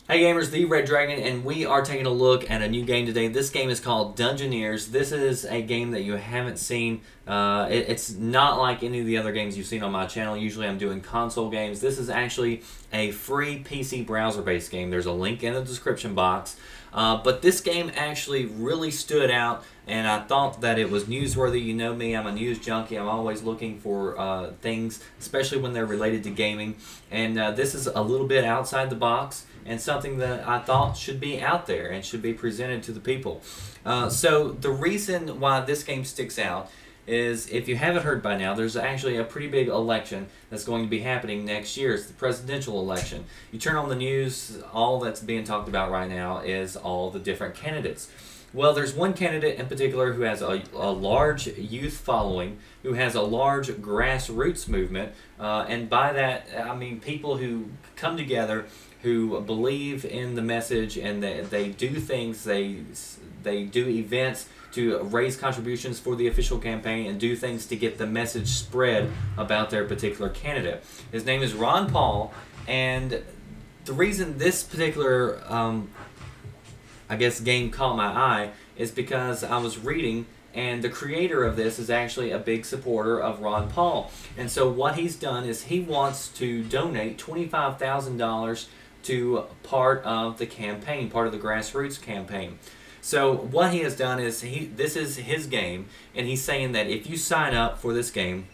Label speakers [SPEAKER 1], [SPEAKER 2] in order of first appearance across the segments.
[SPEAKER 1] Hey gamers, the Red Dragon, and we are taking a look at a new game today. This game is called Dungeoneers. This is a game that you haven't seen. It's not like any of the other games you've seen on my channel. Usually I'm doing console games. This is actually a free PC browser-based game. There's a link in the description box. But this game actually really stood out, and I thought that it was newsworthy. You know me, I'm a news junkie. I'm always looking for things, especially when they're related to gaming. And this is a little bit outside the box, and something that I thought should be out there and should be presented to the people. So the reason why this game sticks out is, if you haven't heard by now, there's actually a pretty big election that's going to be happening next year. It's the presidential election. You turn on the news, all that's being talked about right now is all the different candidates. Well, there's one candidate in particular who has a large youth following, who has a large grassroots movement, and by that I mean people who come together, who believe in the message, and they do things, they do events to raise contributions for the official campaign and do things to get the message spread about their particular candidate. His name is Ron Paul, and the reason this particular I guess game caught my eye is because I was reading, and the creator of this is actually a big supporter of Ron Paul. And so what he's done is he wants to donate $25,000 to part of the campaign, part of the grassroots campaign. So what he has done is, this is his game, and he's saying that if you sign up for this game,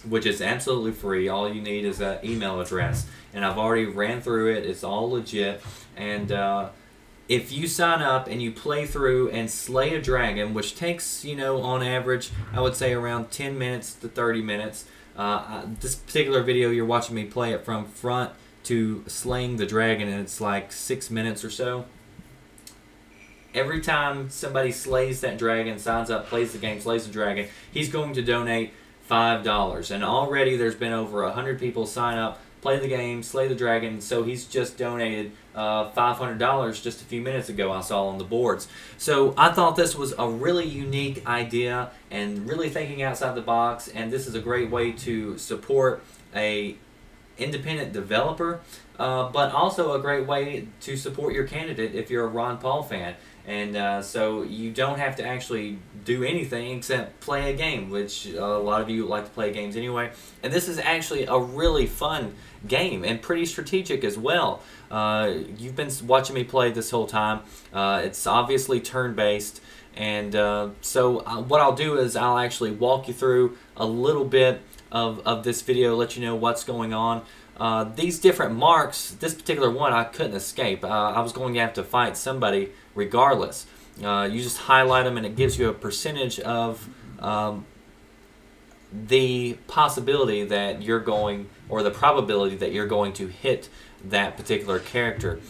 [SPEAKER 1] which is absolutely free, all you need is an email address, and I've already ran through it, it's all legit, and if you sign up and you play through and slay a dragon, which takes, you know, on average, I would say around 10 minutes to 30 minutes. This particular video, you're watching me play it from front to slaying the dragon, and it's like 6 minutes or so. Every time somebody slays that dragon, signs up, plays the game, slays the dragon, he's going to donate $5. And already there's been over 100 people sign up, play the game, slay the dragon, so he's just donated $500 just a few minutes ago, I saw on the boards. So I thought this was a really unique idea and really thinking outside the box, and this is a great way to support a independent developer, but also a great way to support your candidate if you're a Ron Paul fan. And so you don't have to actually do anything except play a game, which a lot of you like to play games anyway. And this is actually a really fun game and pretty strategic as well. You've been watching me play this whole time. It's obviously turn-based. And so what I'll do is I'll actually walk you through a little bit of this video, let you know what's going on. These different marks, this particular one I couldn't escape. I was going to have to fight somebody regardless. You just highlight them and it gives you a percentage of the possibility that you're going, or the probability that you're going to hit that particular character.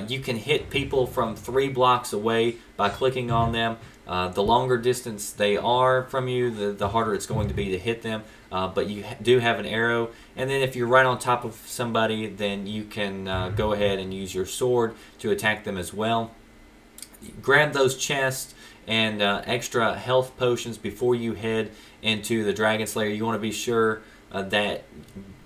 [SPEAKER 1] You can hit people from 3 blocks away by clicking on them. The longer distance they are from you, the harder it's going to be to hit them. But you do have an arrow, and then if you're right on top of somebody, then you can go ahead and use your sword to attack them as well. Grab those chests and extra health potions before you head into the Dragon Slayer. You want to be sure that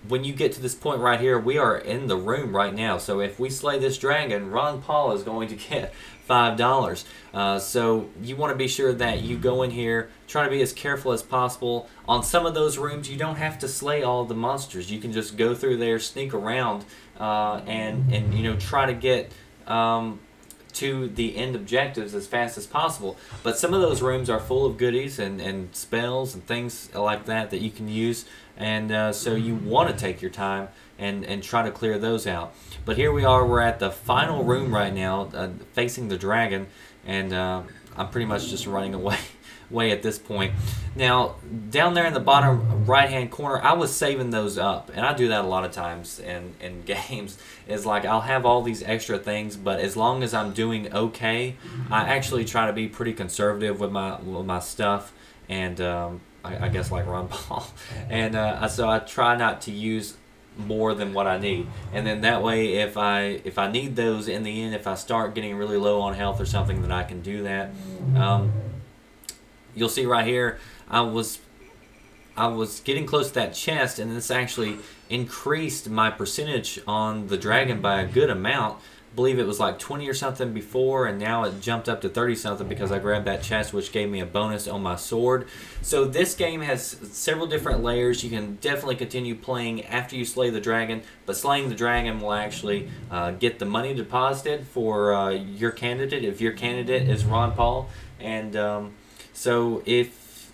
[SPEAKER 1] when you get to this point right here, we are in the room right now. So if we slay this dragon, Ron Paul is going to get $5. So you want to be sure that you go in here, try to be as careful as possible. On some of those rooms, you don't have to slay all the monsters. You can just go through there, sneak around, and you know, try to get to the end objectives as fast as possible. But some of those rooms are full of goodies and spells and things like that that you can use, and so you want to take your time and try to clear those out. But here we are, we're at the final room right now, facing the dragon, and I'm pretty much just running away at this point. Now, down there in the bottom right hand corner, I was saving those up, and I do that a lot of times in games. Is like, I'll have all these extra things, but as long as I'm doing okay, I actually try to be pretty conservative with my stuff, and I guess like Ron Paul, and so I try not to use more than what I need, and then that way if I need those in the end, if I start getting really low on health or something, then I can do that. You'll see right here, I was getting close to that chest, and this actually increased my percentage on the dragon by a good amount. believe it was like 20 or something before, and now it jumped up to 30 something because I grabbed that chest, which gave me a bonus on my sword. So this game has several different layers. You can definitely continue playing after you slay the dragon, but slaying the dragon will actually get the money deposited for your candidate if your candidate is Ron Paul. And so if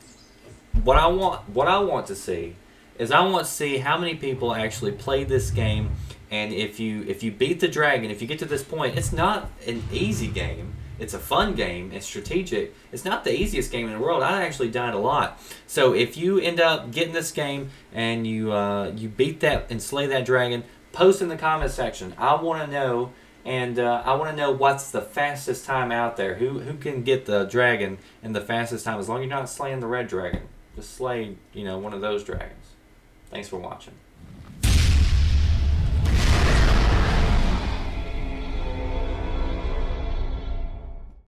[SPEAKER 1] what I want to see is I want to see how many people actually play this game. And if you beat the dragon, if you get to this point, it's not an easy game. It's a fun game. It's strategic. It's not the easiest game in the world. I actually died a lot. So if you end up getting this game and you beat that and slay that dragon, post in the comment section. I want to know, and I want to know what's the fastest time out there. Who can get the dragon in the fastest time? As long as you're not slaying the red dragon, just slay one of those dragons. Thanks for watching.